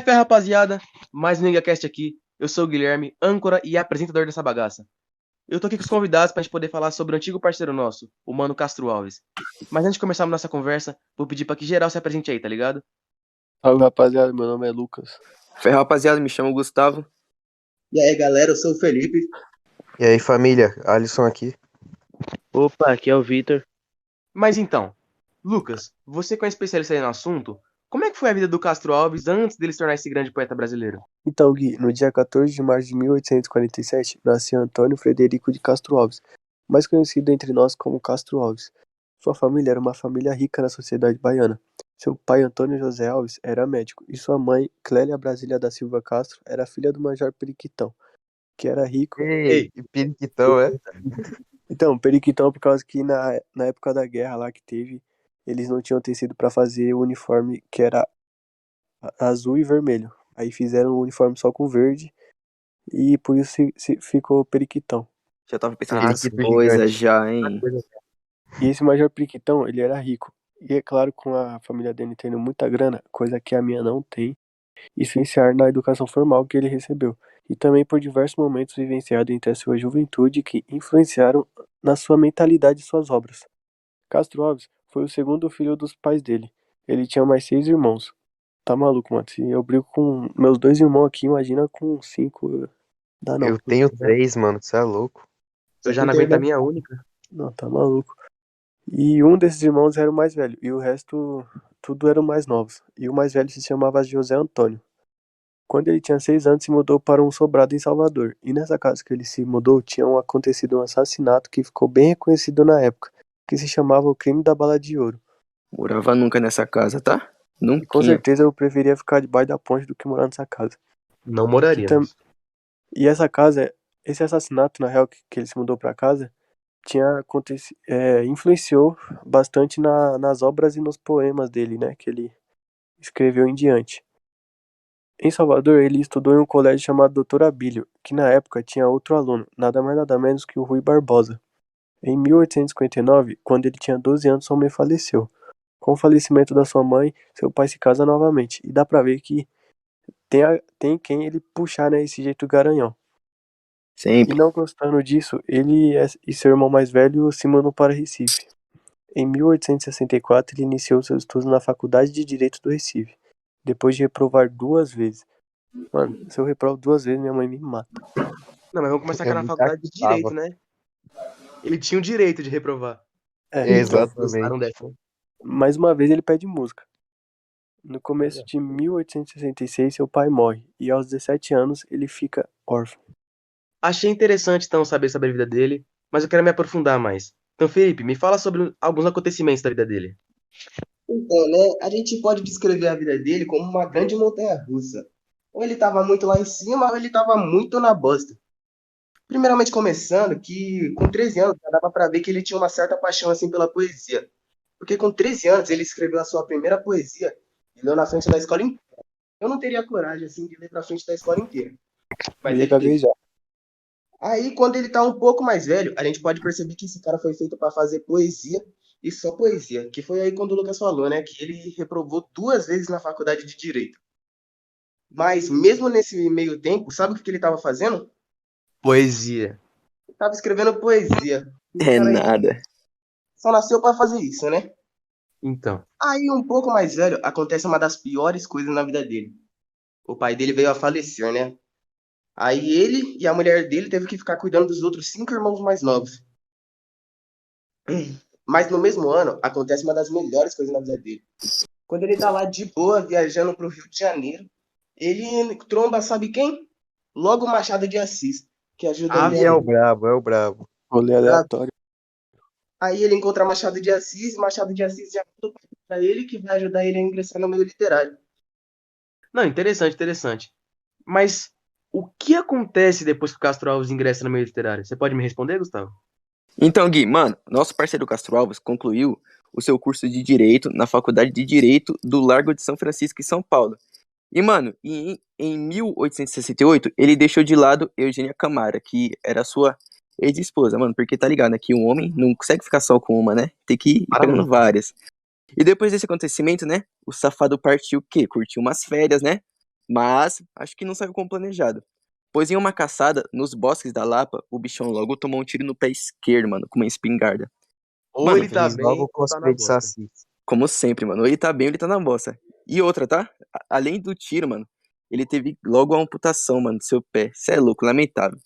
Fé, rapaziada, mais um NingaCast aqui. Eu sou o Guilherme, âncora e apresentador dessa bagaça. Eu tô aqui com os convidados pra gente poder falar sobre o antigo parceiro nosso, o Mano Castro Alves. Mas antes de começarmos nossa conversa, vou pedir pra que geral se apresente aí, tá ligado? Salve, rapaziada, meu nome é Lucas. Ferro, rapaziada, me chamo Gustavo. E aí, galera, eu sou o Felipe. E aí, família, Alisson aqui. Opa, aqui é o Vitor. Mas então, Lucas, você que é um especialista aí no assunto, como é que foi a vida do Castro Alves antes dele se tornar esse grande poeta brasileiro? Então, Gui, no dia 14 de março de 1847, nasceu Antônio Frederico de Castro Alves, mais conhecido entre nós como Castro Alves. Sua família era uma família rica na sociedade baiana. Seu pai, Antônio José Alves, era médico, e sua mãe, Clélia Brasília da Silva Castro, era filha do Major Periquitão, que era rico. Ei, periquitão, é? Então, Periquitão, por causa que na época da guerra lá que teve, eles não tinham tecido para fazer o uniforme que era azul e vermelho. Aí fizeram o uniforme só com verde e por isso se ficou Periquitão. Já tava pensando Ah, nessas periquito coisas gigante. já, hein? E esse Major Periquitão, ele era rico. E é claro, com a família dele tendo muita grana, coisa que a minha não tem, isso influenciar na educação formal que ele recebeu. E também por diversos momentos vivenciados entre a sua juventude que influenciaram na sua mentalidade e suas obras. Castro Alves foi o segundo filho dos pais dele. Ele tinha mais 6 irmãos. Tá maluco, mano. Se eu brigo com meus 2 irmãos aqui, imagina com 5. Dá não. Eu tenho 3, mano, você é louco. eu já não aguento a minha única. Não, tá maluco. E um desses irmãos era o mais velho. E o resto, tudo eram mais novos. E o mais velho se chamava José Antônio. Quando ele tinha 6 anos, se mudou para um sobrado em Salvador. E nessa casa que ele se mudou, tinha acontecido um assassinato que ficou bem reconhecido na época, que se chamava o crime da bala de ouro. Morava nunca nessa casa, tá? E Nunca. com certeza eu preferia ficar debaixo da ponte do que morar nessa casa. Não Que moraríamos. E essa casa, esse assassinato, na real, que ele se mudou pra casa, tinha acontecido, influenciou bastante nas obras e nos poemas dele, né, que ele escreveu em diante. Em Salvador, ele estudou em um colégio chamado Doutor Abílio, que na época tinha outro aluno, nada mais nada menos que o Rui Barbosa. Em 1859, quando ele tinha 12 anos, sua mãe faleceu. Com o falecimento da sua mãe, seu pai se casa novamente, e dá pra ver que tem quem ele puxar, né, esse jeito garanhão. E Sempre. não gostando disso, ele e seu irmão mais velho se mudam para Recife. Em 1864, ele iniciou seus estudos na Faculdade de Direito do Recife, depois de reprovar 2 vezes. Mano, se eu reprovo 2 vezes, minha mãe me mata. Não, mas vamos começar É aqui na muito faculdade de Direito, aceitável. né? Ele tinha o direito de reprovar. Então, Gostaram Exatamente. dessa, né? mais uma vez ele pede música. No começo de 1866, seu pai morre, e aos 17 anos ele fica órfão. Achei interessante, então, saber sobre a vida dele, mas eu quero me aprofundar mais. Então, Felipe, me fala sobre alguns acontecimentos da vida dele. Então, né, a gente pode descrever a vida dele como uma grande montanha-russa. Ou ele estava muito lá em cima, ou ele estava muito na bosta. Primeiramente começando que com 13 anos já dava para ver que ele tinha uma certa paixão assim pela poesia. Porque com 13 anos ele escreveu a sua primeira poesia e leu na frente da escola inteira. Eu não teria coragem assim de ler pra frente da escola inteira, Eu mas ia ele teve. gaguejar. Aí, quando ele tá um pouco mais velho, a gente pode perceber que esse cara foi feito para fazer poesia e só poesia. Que foi aí quando o Lucas falou, né? Que ele reprovou 2 vezes na faculdade de Direito. Mas mesmo nesse meio tempo, sabe o que ele estava fazendo? Poesia. Ele estava escrevendo poesia. O É cara aí nada. só nasceu para fazer isso, né? Então, Aí, um pouco mais velho, acontece uma das piores coisas na vida dele. O pai dele veio a falecer, né? Aí ele e a mulher dele teve que ficar cuidando dos outros 5 irmãos mais novos. Mas no mesmo ano, acontece uma das melhores coisas na vida dele. Quando ele tá lá de boa, viajando pro Rio de Janeiro, ele tromba, sabe quem? Logo Machado de Assis, que ajuda ele E Ave. é aí. o brabo, é o brabo. Rolê aleatório. Aí ele encontra Machado de Assis, e Machado de Assis já conta pra ele que vai ajudar ele a ingressar no meio literário. Não, interessante, interessante. Mas o que acontece depois que o Castro Alves ingressa no meio literário? Você pode me responder, Gustavo? Então, Gui, mano, nosso parceiro Castro Alves concluiu o seu curso de Direito na Faculdade de Direito do Largo de São Francisco, em São Paulo. E, mano, em 1868, ele deixou de lado Eugênia Camara, que era sua ex-esposa, mano, porque tá ligado, né, que um homem não consegue ficar só com uma, né? Tem que ir Para pegando não. várias. E depois desse acontecimento, né, o safado partiu o quê? Curtiu umas férias, né? Mas acho que não saiu como planejado. Pois em uma caçada, nos bosques da Lapa, o bichão logo tomou um tiro no pé esquerdo, mano, com uma espingarda. Ou Mano, ele tá Feliz bem, logo com ou os tá na pés de bosta. saci. como sempre, mano, ou ele tá bem ou ele tá na bosta. E outra, tá? Além do tiro, mano, ele teve logo a amputação, mano, do seu pé. Cê é louco, lamentável.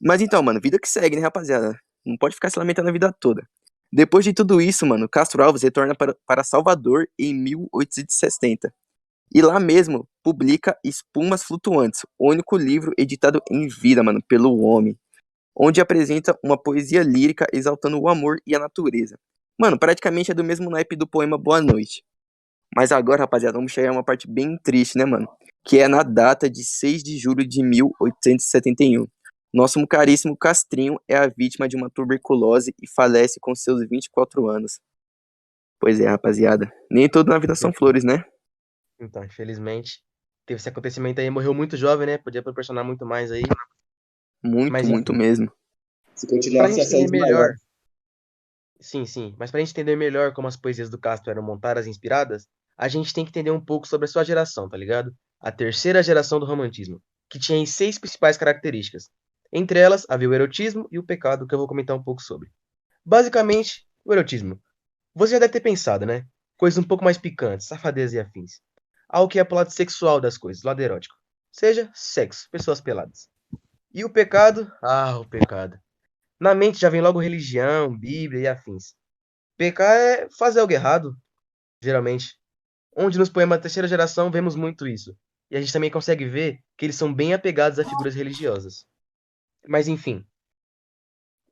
Mas então, mano, vida que segue, né, rapaziada? Não pode ficar se lamentando a vida toda. Depois de tudo isso, mano, Castro Alves retorna para Salvador em 1870. E lá mesmo publica Espumas Flutuantes, o único livro editado em vida, mano, pelo homem, onde apresenta uma poesia lírica exaltando o amor e a natureza. Mano, praticamente é do mesmo naipe do poema Boa Noite. Mas agora, rapaziada, vamos chegar a uma parte bem triste, né, mano? Que é na data de 6 de julho de 1871. Nosso caríssimo Castrinho é a vítima de uma tuberculose e falece com seus 24 anos. Pois é, rapaziada. Nem tudo na vida são flores, né? Então, infelizmente, teve esse acontecimento aí, morreu muito jovem, né? Podia proporcionar muito mais aí. Muito, Mas muito enfim, mesmo. Se pra continuasse gente ia entender sair maior. melhor, sim, mas pra gente entender melhor como as poesias do Castro eram montadas e inspiradas, a gente tem que entender um pouco sobre a sua geração, tá ligado? A terceira geração do romantismo, que tinha aí 6 principais características. Entre elas, havia o erotismo e o pecado, que eu vou comentar um pouco sobre. Basicamente, o erotismo. Você já deve ter pensado, né? Coisas um pouco mais picantes, safadeza e afins. Algo que é pro lado sexual das coisas, lado erótico. Seja sexo, pessoas peladas. E o pecado? Ah, o pecado. Na mente já vem logo religião, Bíblia e afins. Pecar é fazer algo errado, geralmente. Onde nos poemas da terceira geração vemos muito isso. E a gente também consegue ver que eles são bem apegados a figuras religiosas. Mas enfim.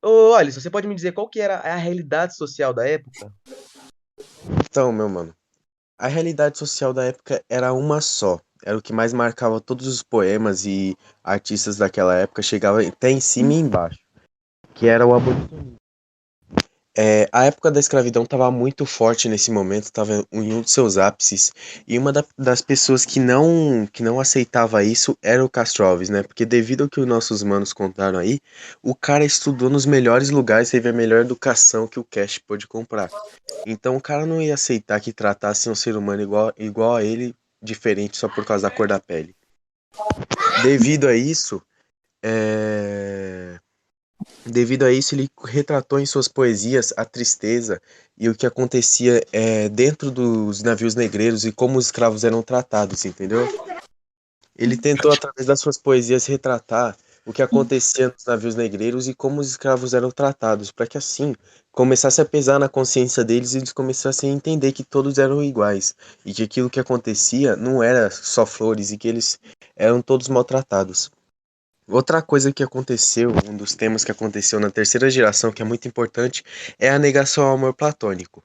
Ô, Alisson, você pode me dizer qual que era a realidade social da época? Então, meu mano, a realidade social da época era uma só. Era o que mais marcava todos os poemas e artistas daquela época, chegava até em cima e embaixo, que era o abolicionismo. A época da escravidão estava muito forte nesse momento, estava em um dos seus ápices, e uma das pessoas que não aceitava isso era o Castro Alves, né? Porque devido ao que os nossos manos contaram aí, o cara estudou nos melhores lugares, teve a melhor educação que o Cash pôde comprar. Então o cara não ia aceitar que tratassem um ser humano igual a ele, diferente só por causa da cor da pele. Devido a isso, é... Devido a isso, ele retratou em suas poesias a tristeza e o que acontecia dentro dos navios negreiros e como os escravos eram tratados, entendeu? Ele tentou, através das suas poesias, retratar o que acontecia nos navios negreiros e como os escravos eram tratados, para que assim começasse a pesar na consciência deles e eles começassem a entender que todos eram iguais e que aquilo que acontecia não era só flores e que eles eram todos maltratados. Outra coisa que aconteceu, um dos temas que aconteceu na terceira geração, que é muito importante, é a negação ao amor platônico.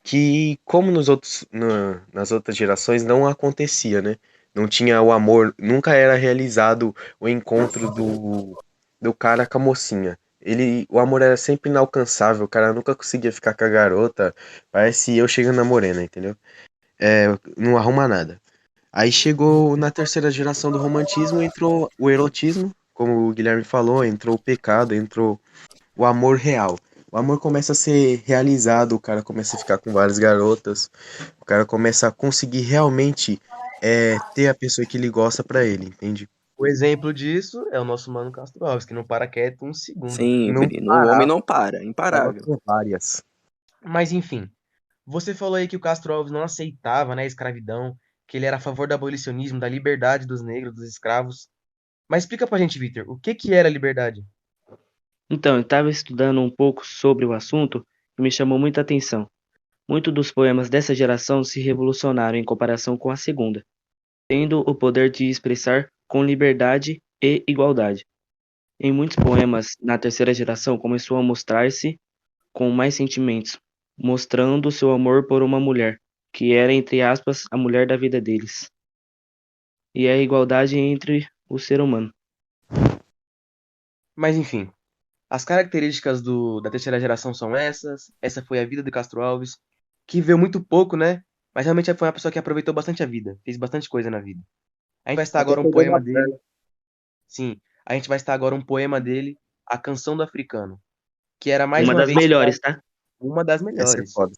Que, como nas outras gerações, não acontecia, né? Não tinha o amor, nunca era realizado o encontro do cara com a mocinha. O amor era sempre inalcançável, o cara nunca conseguia ficar com a garota. Parece eu chegando na morena, entendeu? Não arruma nada. Aí chegou na terceira geração do romantismo, entrou o erotismo, como o Guilherme falou, entrou o pecado, entrou o amor real. O amor começa a ser realizado, o cara começa a ficar com várias garotas, o cara começa a conseguir realmente ter a pessoa que ele gosta pra ele, entende? O exemplo disso é o nosso mano Castro Alves, que não para quieto um segundo. Não Sempre. O homem parar, não para, chegava a imparável. ter várias. Mas enfim, você falou aí que o Castro Alves não aceitava, né, a escravidão, que ele era a favor do abolicionismo, da liberdade dos negros, dos escravos. Mas explica pra gente, Victor, o que que era liberdade? Então, eu estava estudando um pouco sobre o assunto e me chamou muita atenção. Muitos dos poemas dessa geração se revolucionaram em comparação com a segunda, tendo o poder de expressar com liberdade e igualdade. Em muitos poemas, na terceira geração começou a mostrar-se com mais sentimentos, mostrando seu amor por uma mulher, que era, entre aspas, a mulher da vida deles, e a igualdade entre o ser humano. Mas enfim, as características da terceira geração são essas. Essa foi a vida de Castro Alves, que viveu muito pouco, né? Mas realmente foi uma pessoa que aproveitou bastante a vida, fez bastante coisa na vida. A gente vai estar Até agora um perdeu poema uma dele. perna. Sim, a gente vai estar agora um poema dele, A Canção do Africano, que era mais Uma uma das vez melhores, tá? uma das Essa é melhores, foda.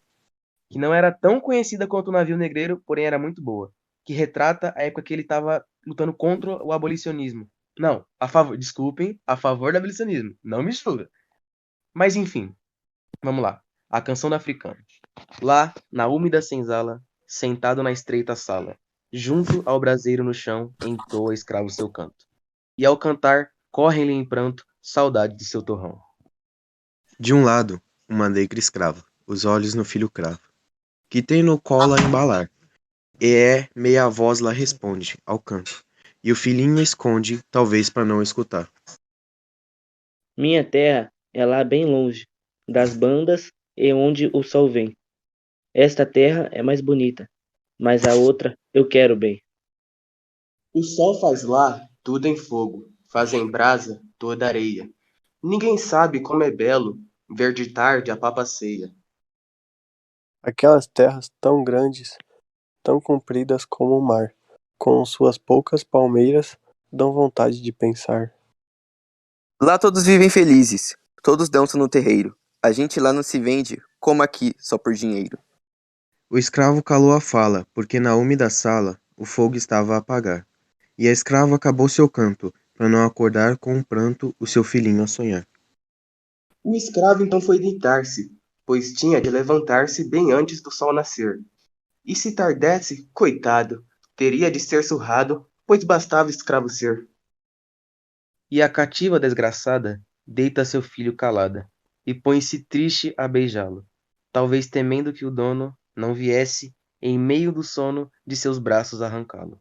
que não era tão conhecida quanto o Navio Negreiro, porém era muito boa, que retrata a época que ele estava lutando contra o abolicionismo. Não, a favor, desculpem, a favor do abolicionismo. Não me julga. Mas enfim, vamos lá. A canção do africano. Lá, na úmida senzala, sentado na estreita sala, junto ao braseiro no chão, entoa escravo seu canto. E ao cantar, correm-lhe em pranto saudade de seu torrão. De um lado, uma negra escrava, os olhos no filho cravo, que tem no colo a embalar, e meia voz lá responde, ao canto, e o filhinho esconde, talvez para não escutar. Minha terra é lá bem longe, das bandas e onde o sol vem. Esta terra é mais bonita, mas a outra eu quero bem. O sol faz lá tudo em fogo, faz em brasa toda areia. Ninguém sabe como é belo ver de tarde a papaceia. Aquelas terras tão grandes, tão compridas como o mar, com suas poucas palmeiras, dão vontade de pensar. Lá todos vivem felizes, todos dançam no terreiro. A gente lá não se vende, como aqui, só por dinheiro. O escravo calou a fala, porque na úmida sala o fogo estava a apagar, e a escrava acabou seu canto, para não acordar com um pranto o seu filhinho a sonhar. O escravo então foi deitar-se, pois tinha de levantar-se bem antes do sol nascer. E se tardesse, coitado, teria de ser surrado, pois bastava escravo ser. E a cativa desgraçada deita seu filho calada, e põe-se triste a beijá-lo, talvez temendo que o dono não viesse em meio do sono de seus braços arrancá-lo.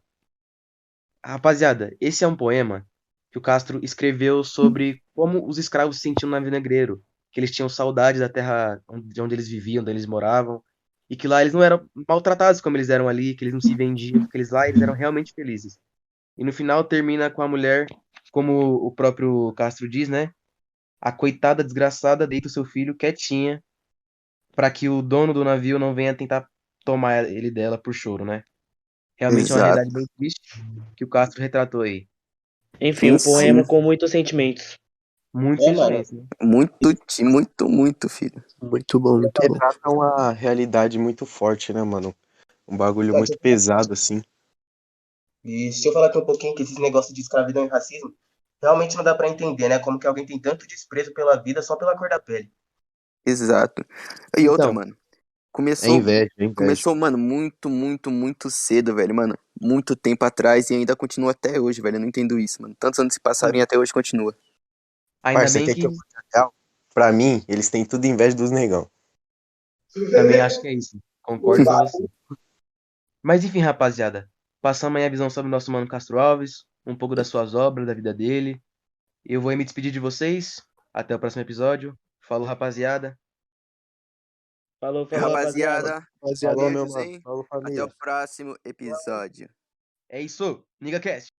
Rapaziada, esse é um poema que o Castro escreveu sobre como os escravos se sentiam no navio negreiro, que eles tinham saudade da terra de onde eles viviam, onde eles moravam, e que lá eles não eram maltratados como eles eram ali, que eles não se vendiam, que eles lá eles eram realmente felizes. E no final termina com a mulher, como o próprio Castro diz, né? A coitada desgraçada deita o seu filho quietinha para que o dono do navio não venha tentar tomar ele dela por choro, né? Realmente é uma Exato. realidade bem triste que o Castro retratou aí. Enfim, Sim, um sim. poema com muitos sentimentos. Muitos Mano, sentimentos, né? Muito, filho. Muito bom, muito bom. Retrata uma realidade muito forte, né, mano? Um bagulho mano, deixa muito pesado, assim. deixa eu falar aqui um pouquinho que esses negócios de escravidão e racismo realmente não dá pra entender, né? Como que alguém tem tanto desprezo pela vida só pela cor da pele. Exato. E outra, Então, mano. É Começou, inveja, é inveja. começou, mano, muito cedo, velho, mano. Muito tempo atrás e ainda continua até hoje, velho. Eu não entendo isso, mano. Tantos anos se passaram e até hoje continua. ainda Parça, bem quer que eu que fale a real? Pra mim, eles têm tudo inveja dos negão. também acho que é isso. Concordo com Exato. você. Mas enfim, rapaziada, passamos aí a visão sobre o nosso mano Castro Alves, um pouco das suas obras, da vida dele. Eu vou aí me despedir de vocês. Até o próximo episódio. Falou, rapaziada. Falou, falou, rapaziada. Rapaziada, Rapaziada, Falou, valeu, meu mano. José. Falou, Até o família. próximo episódio. É isso, NigaCast.